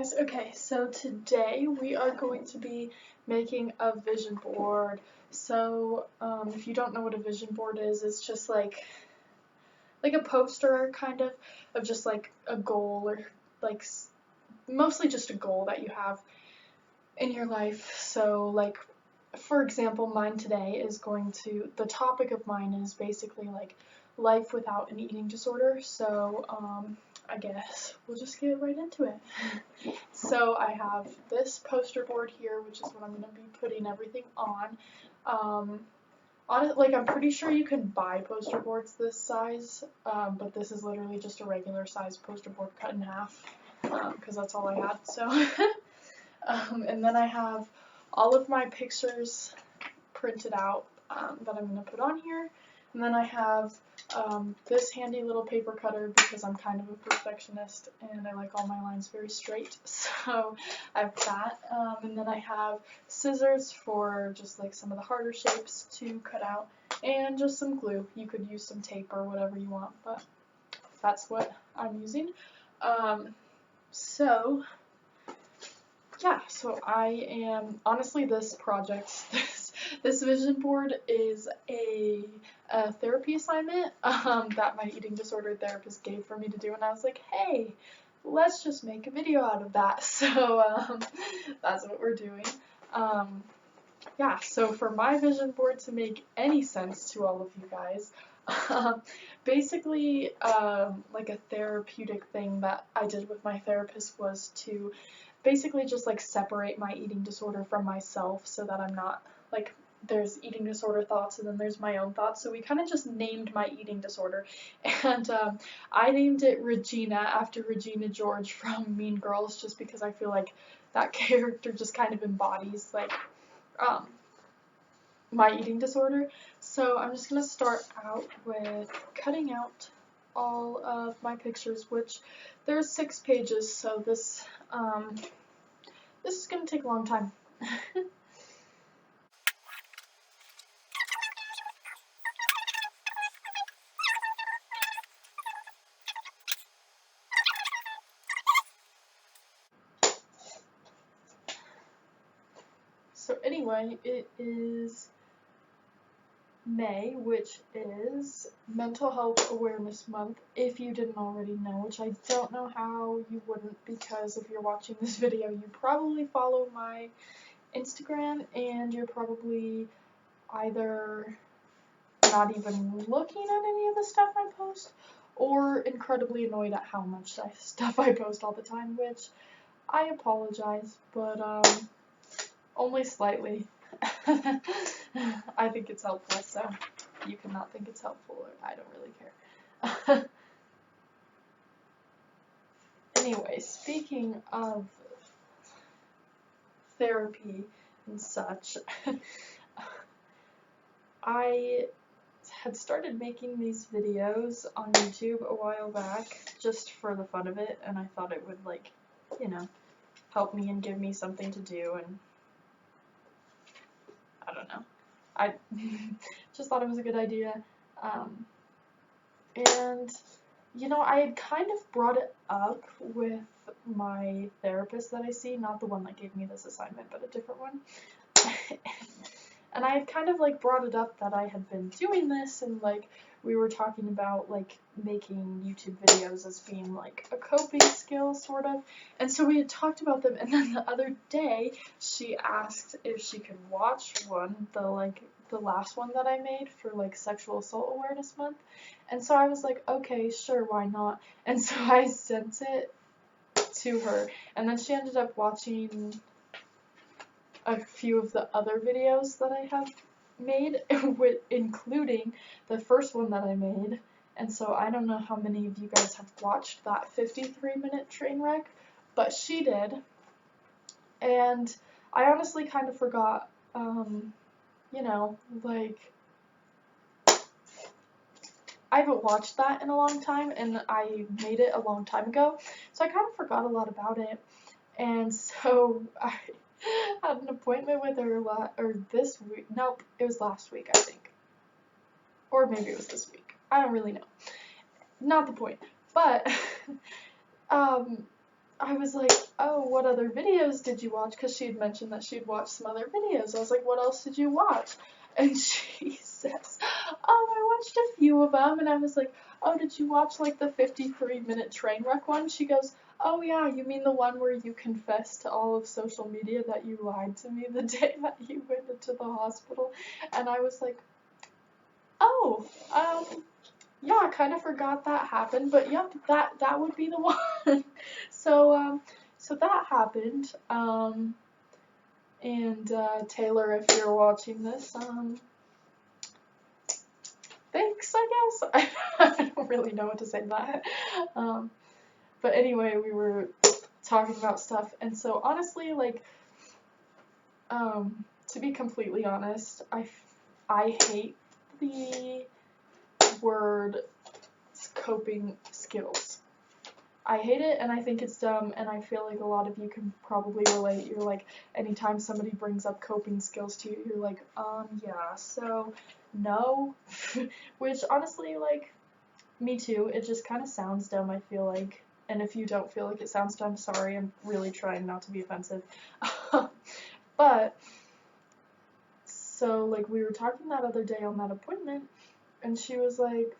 guys. Okay, so today we are going to be making a vision board. So if you don't know what a vision board is, it's just like a poster kind of just like a goal, or like mostly just a goal that you have in your life. So like, for example, mine today is the topic of mine is basically like life without an eating disorder. So I guess we'll just get right into it. So I have this poster board here, which is what I'm going to be putting everything on. Like, I'm pretty sure you can buy poster boards this size, but this is literally just a regular size poster board cut in half, because that's all I had. So, and then I have all of my pictures printed out that I'm going to put on here. And then I have this handy little paper cutter because I'm kind of a perfectionist and I like all my lines very straight. So I have that. And then I have scissors for just like some of the harder shapes to cut out, and just some glue. You could use some tape or whatever you want, but that's what I'm using. So yeah, so I am, honestly, this project, this vision board is a therapy assignment that my eating disorder therapist gave for me to do, and I was like, hey, let's just make a video out of that. So that's what we're doing. Yeah, so for my vision board to make any sense to all of you guys, basically like a therapeutic thing that I did with my therapist was to basically just like separate my eating disorder from myself, so that I'm not like, there's eating disorder thoughts and then there's my own thoughts. So we kind of just named my eating disorder, and I named it Regina after Regina George from Mean Girls, just because I feel like that character just kind of embodies like my eating disorder. So I'm just gonna start out with cutting out all of my pictures, which there's 6 pages, so this is gonna take a long time. So anyway, it is May, which is Mental Health Awareness Month, if you didn't already know, which I don't know how you wouldn't, because if you're watching this video, you probably follow my Instagram, and you're probably either not even looking at any of the stuff I post, or incredibly annoyed at how much stuff I post all the time, which I apologize, but only slightly. I think it's helpful, so you cannot think it's helpful, or I don't really care. Anyway, speaking of therapy and such, I had started making these videos on YouTube a while back, just for the fun of it, and I thought it would, like, you know, help me and give me something to do, and I don't know. I just thought it was a good idea. And, you know, I had kind of brought it up with my therapist that I see, not the one that gave me this assignment, but a different one. And I had kind of like brought it up that I had been doing this, and like we were talking about like making YouTube videos as being like a coping skill, sort of. And so we had talked about them, and then the other day she asked if she could watch the last one that I made for like Sexual Assault Awareness Month. And so I was like, okay, sure, why not? And so I sent it to her, and then she ended up watching a few of the other videos that I have made, including the first one that I made. And so I don't know how many of you guys have watched that 53-minute train wreck, but she did. And I honestly kind of forgot, you know, like, I haven't watched that in a long time, and I made it a long time ago, so I kind of forgot a lot about it. And so I had an appointment with her this week. Nope, it was last week, I think. Or maybe it was this week. I don't really know. Not the point. But I was like, oh, what other videos did you watch? Because she had mentioned that she'd watched some other videos. I was like, what else did you watch? And she says, oh, I watched a few of them. And I was like, oh, did you watch like the 53-minute train wreck one? She goes, oh yeah, you mean the one where you confessed to all of social media that you lied to me the day that you went into the hospital? And I was like, oh, yeah, I kind of forgot that happened, but yep, that would be the one. So so that happened. And Taylor, if you're watching this, thanks, I guess. I don't really know what to say to that. But anyway, we were talking about stuff, and so honestly, like, to be completely honest, I hate the word coping skills. I hate it, and I think it's dumb, and I feel like a lot of you can probably relate. You're like, anytime somebody brings up coping skills to you, you're like, yeah, so, no. Which, honestly, like, me too. It just kind of sounds dumb, I feel like. And if you don't feel like it sounds dumb, sorry, I'm really trying not to be offensive. But, so, like, we were talking that other day on that appointment, and she was like,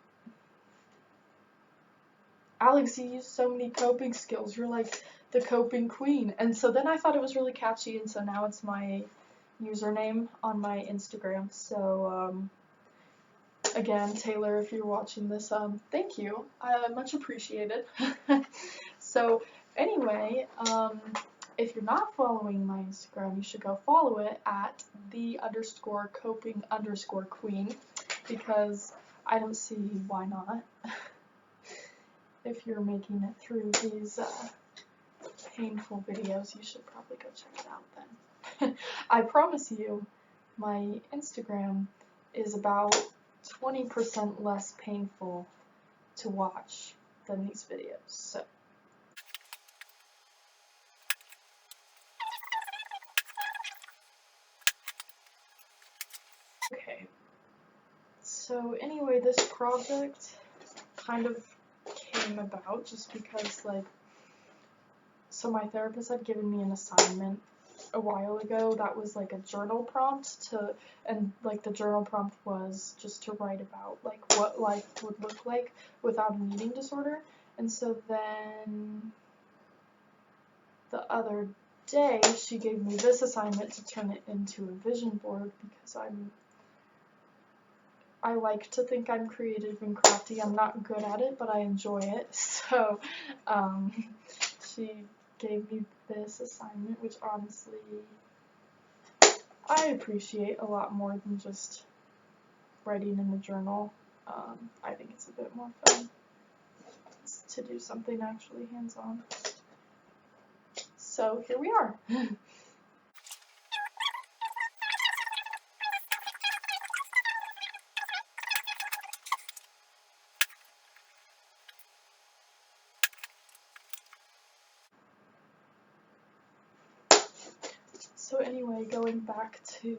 Alex, you use so many coping skills. You're like the coping queen. And so then I thought it was really catchy, and so now it's my username on my Instagram. So, again, Taylor, if you're watching this, thank you. Much appreciated. So, anyway, if you're not following my Instagram, you should go follow it at _coping_queen, because I don't see why not. If you're making it through these painful videos, you should probably go check it out then. I promise you, my Instagram is about 20% less painful to watch than these videos. So. Okay. So anyway, this project kind of came about just because, like, so my therapist had given me an assignment a while ago that was like a journal prompt and like the journal prompt was just to write about like what life would look like without an eating disorder. And so then the other day she gave me this assignment to turn it into a vision board, because I like to think I'm creative and crafty. I'm not good at it, but I enjoy it. So she gave me this assignment, which honestly I appreciate a lot more than just writing in a journal. I think it's a bit more fun to do something actually hands-on. So here we are. So anyway, going back to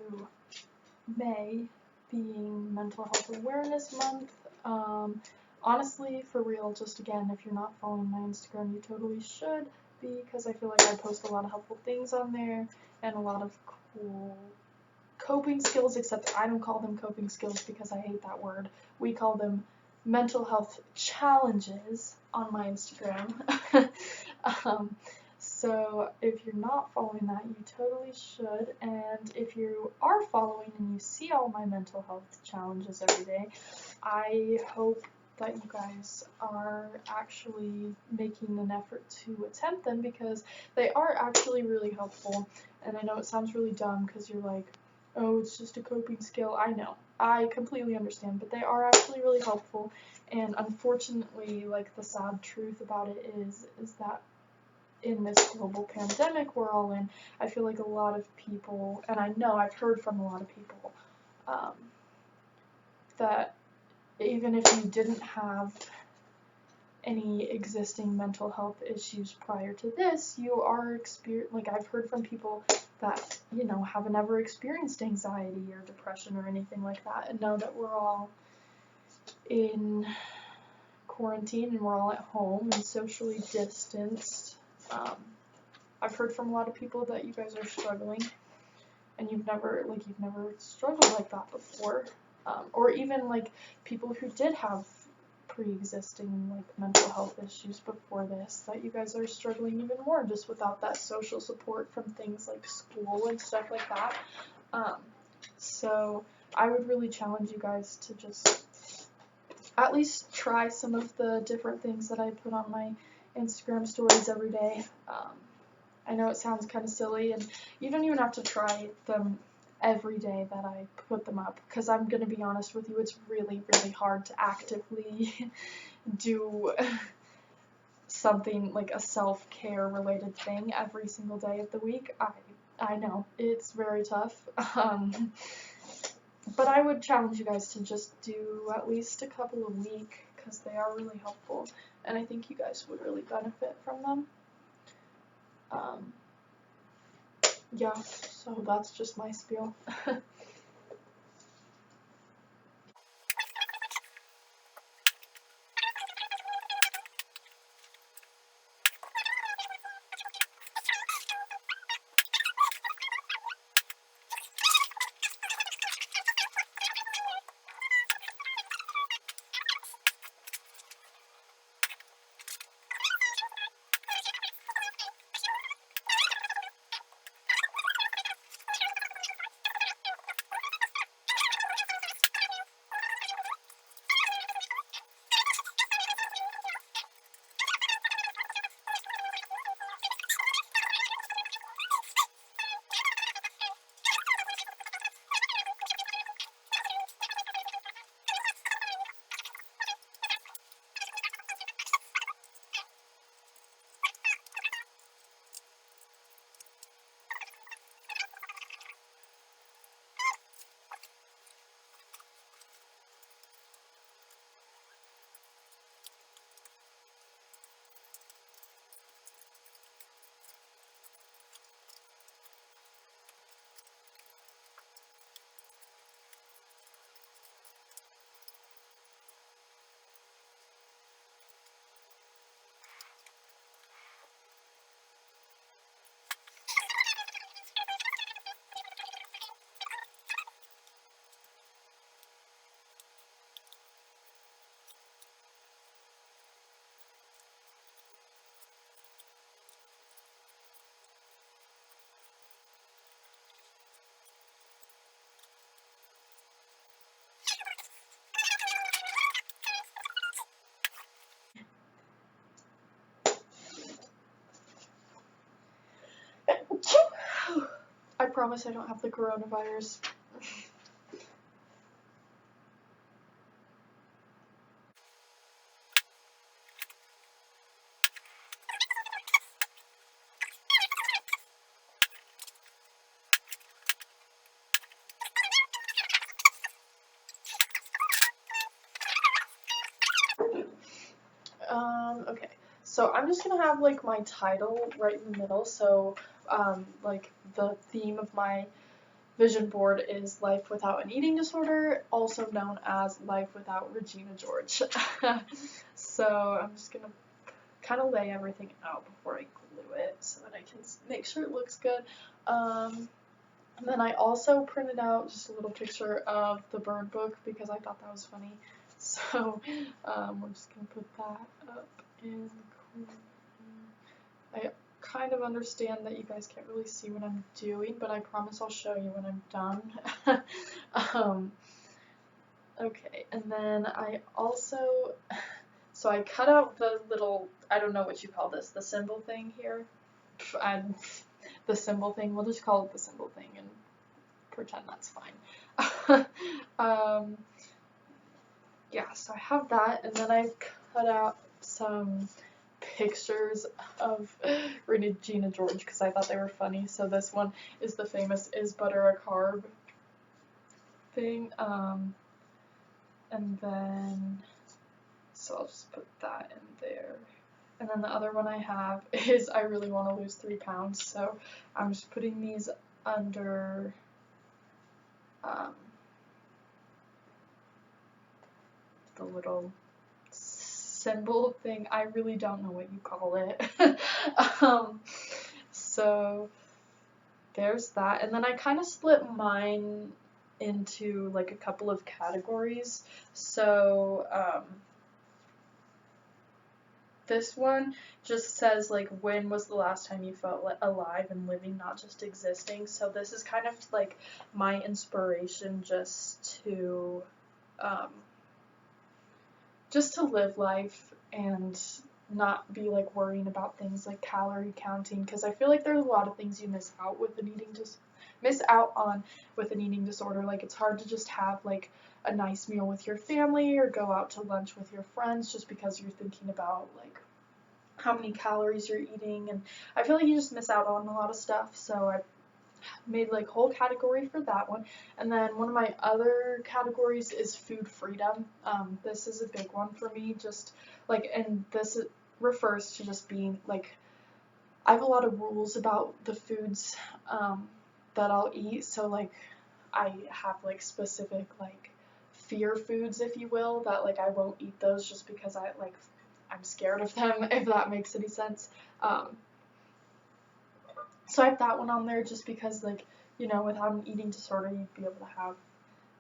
May being Mental Health Awareness Month, honestly, for real, just again, if you're not following my Instagram, you totally should, because I feel like I post a lot of helpful things on there and a lot of cool coping skills, except I don't call them coping skills because I hate that word. We call them mental health challenges on my Instagram. So if you're not following that, you totally should. And if you are following and you see all my mental health challenges every day, I hope that you guys are actually making an effort to attempt them, because they are actually really helpful. And I know it sounds really dumb because you're like, oh, it's just a coping skill. I know. I completely understand, but they are actually really helpful. And unfortunately, like, the sad truth about it is that in this global pandemic we're all in, I feel like a lot of people, and I know I've heard from a lot of people, that even if you didn't have any existing mental health issues prior to this, you are like, I've heard from people that, you know, haven't ever experienced anxiety or depression or anything like that, and know that we're all in quarantine and we're all at home and socially distanced I've heard from a lot of people that you guys are struggling, and you've never struggled like that before, or even like people who did have pre-existing like mental health issues before this, that you guys are struggling even more just without that social support from things like school and stuff like that. So I would really challenge you guys to just at least try some of the different things that I put on my Instagram stories every day. I know it sounds kind of silly, and you don't even have to try them every day that I put them up, because I'm going to be honest with you, it's really, really hard to actively do something like a self-care related thing every single day of the week. I know, it's very tough. But I would challenge you guys to just do at least a couple a week, because they are really helpful, and I think you guys would really benefit from them. Yeah, so that's just my spiel. I promise I don't have the coronavirus. Okay, so I'm just gonna have like my title right in the middle, so like the theme of my vision board is Life Without an Eating Disorder, also known as Life Without Regina George. So I'm just gonna kind of lay everything out before I glue it so that I can make sure it looks good. And then I also printed out just a little picture of the bird book because I thought that was funny. So we're just gonna put that up in the corner. I kind of understand that you guys can't really see what I'm doing, but I promise I'll show you when I'm done. Okay, and then I also, so I cut out the little, I don't know what you call this, the symbol thing here. The symbol thing, we'll just call it the symbol thing and pretend that's fine. Yeah, so I have that, and then I cut out some pictures of Regina George because I thought they were funny. So this one is the famous "Is butter a carb?" thing, and then so I'll just put that in there. And then the other one I have is I really want to lose 3 pounds, so I'm just putting these under the little symbol thing. I really don't know what you call it. So there's that. And then I kind of split mine into like a couple of categories. So this one just says like, when was the last time you felt alive and living, not just existing. So this is kind of like my inspiration just to live life and not be like worrying about things like calorie counting, because I feel like there's a lot of things you miss out on with an eating disorder. Like, it's hard to just have like a nice meal with your family or go out to lunch with your friends just because you're thinking about like how many calories you're eating, and I feel like you just miss out on a lot of stuff. So I made like a whole category for that one. And then one of my other categories is food freedom. This is a big one for me, just like, and this refers to just being like, I have a lot of rules about the foods that I'll eat. So like, I have like specific like fear foods, if you will, that like I won't eat those just because I'm scared of them, if that makes any sense. So I have that one on there just because, like, you know, without an eating disorder,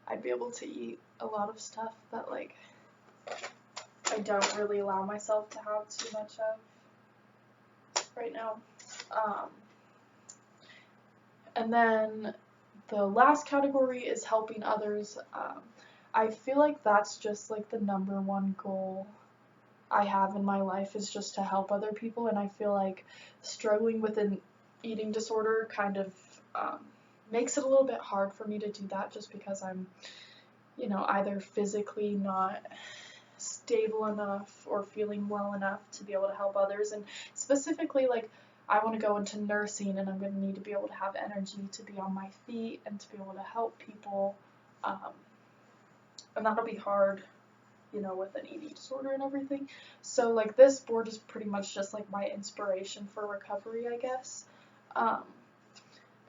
I'd be able to eat a lot of stuff that, like, I don't really allow myself to have too much of right now. And then the last category is helping others. I feel like that's just, like, the number one goal I have in my life, is just to help other people, and I feel like struggling with an eating disorder kind of makes it a little bit hard for me to do that, just because I'm, you know, either physically not stable enough or feeling well enough to be able to help others. And specifically, like, I want to go into nursing, and I'm going to need to be able to have energy to be on my feet and to be able to help people, and that'll be hard, you know, with an eating disorder and everything. So like, this board is pretty much just like my inspiration for recovery, I guess.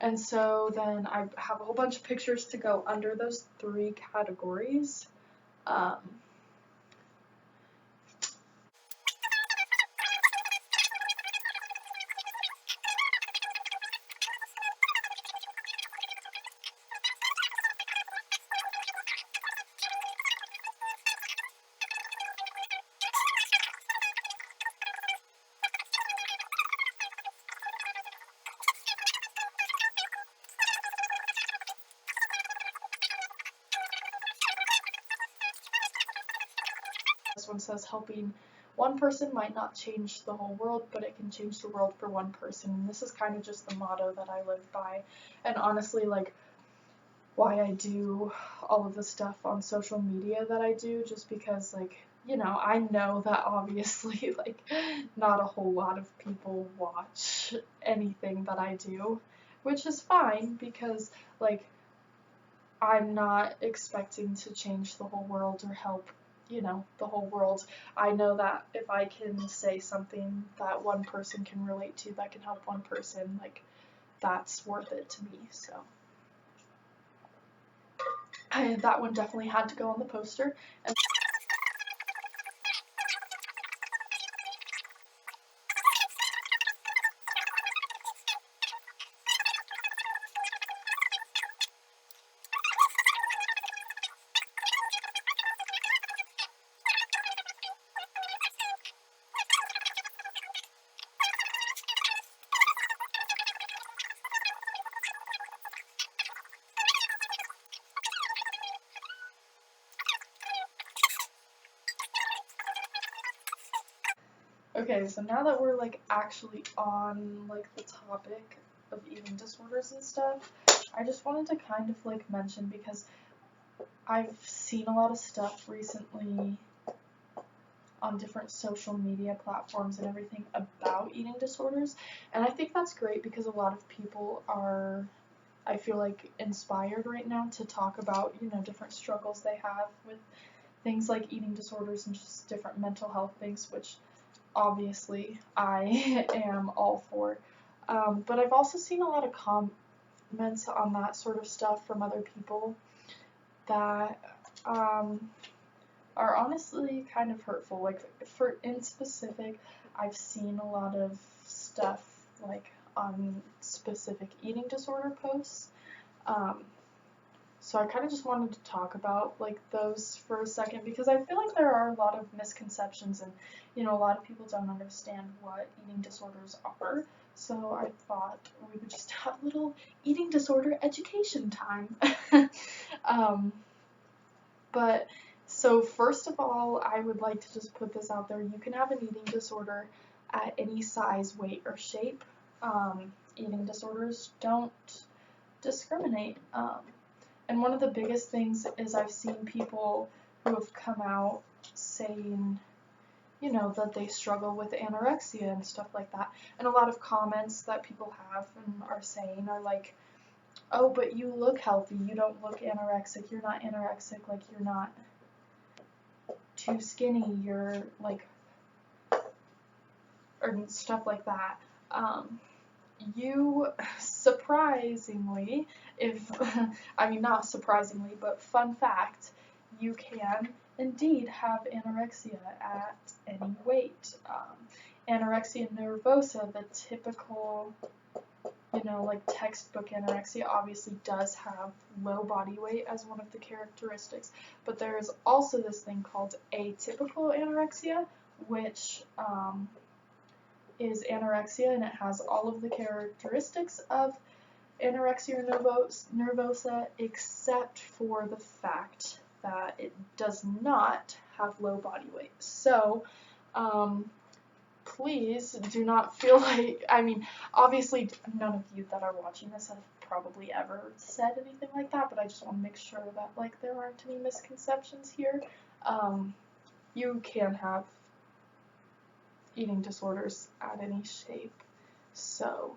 And so then I have a whole bunch of pictures to go under those three categories. This one says, helping one person might not change the whole world, but it can change the world for one person. And this is kind of just the motto that I live by. And honestly, like, why I do all of the stuff on social media that I do, just because, like, you know, I know that obviously, like, not a whole lot of people watch anything that I do, which is fine, because, like, I'm not expecting to change the whole world or help, you know, the whole world. I know that if I can say something that one person can relate to, that can help one person, like, that's worth it to me. So that one definitely had to go on the poster. And okay, so now that we're like actually on like the topic of eating disorders and stuff, I just wanted to kind of like mention, because I've seen a lot of stuff recently on different social media platforms and everything about eating disorders, and I think that's great, because a lot of people are, I feel like, inspired right now to talk about, you know, different struggles they have with things like eating disorders and just different mental health things, which obviously I am all for. But I've also seen a lot of comments on that sort of stuff from other people that are honestly kind of hurtful. Like, in specific, I've seen a lot of stuff like on specific eating disorder posts. So I kind of just wanted to talk about like those for a second, because I feel like there are a lot of misconceptions, and a lot of people don't understand what eating disorders are. So I thought we would just have a little eating disorder education time. But so first of all, I would like to just put this out there. You can have an eating disorder at any size, weight, or shape. Eating disorders don't discriminate. And one of the biggest things is I've seen people who have come out saying, that they struggle with anorexia and stuff like that. And a lot of comments that people have and are saying are like, oh, but you look healthy, you don't look anorexic, you're not anorexic, like you're not too skinny, you're like, or stuff like that. You surprisingly, not surprisingly, but fun fact, you can indeed have anorexia at any weight. Anorexia nervosa, the typical, like textbook anorexia, obviously does have low body weight as one of the characteristics, but there is also this thing called atypical anorexia, which is anorexia, and it has all of the characteristics of anorexia nervosa, except for the fact that it does not have low body weight. So, please do not feel like, obviously none of you that are watching this have probably ever said anything like that, but I just want to make sure that, like, there aren't any misconceptions here. You can have eating disorders at any shape, so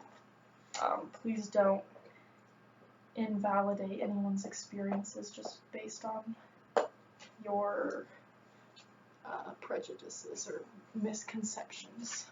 please don't invalidate anyone's experiences just based on your prejudices or misconceptions.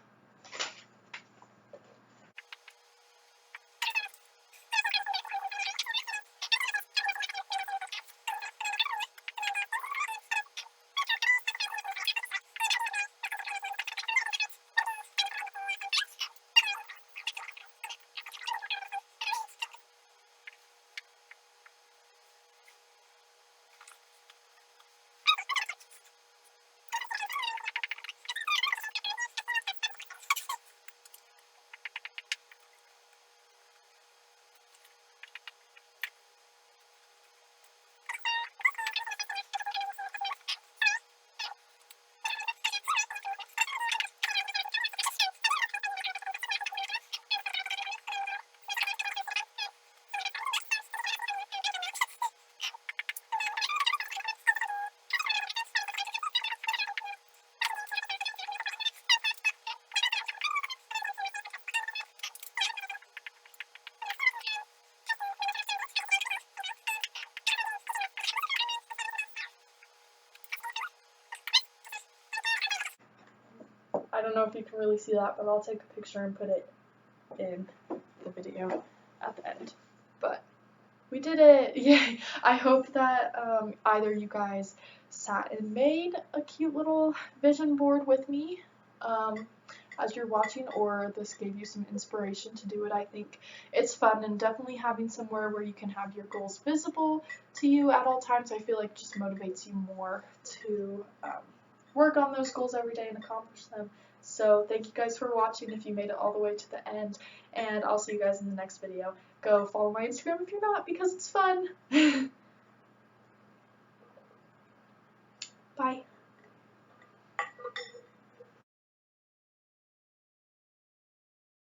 I don't know if you can really see that, but I'll take a picture and put it in the video at the end. But we did it! Yay! I hope that either you guys sat and made a cute little vision board with me as you're watching, or this gave you some inspiration to do it. I think it's fun, and definitely having somewhere where you can have your goals visible to you at all times, I feel like just motivates you more to work on those goals every day and accomplish them. So thank you guys for watching if you made it all the way to the end, and I'll see you guys in the next video. Go follow my Instagram if you're not, because it's fun. Bye.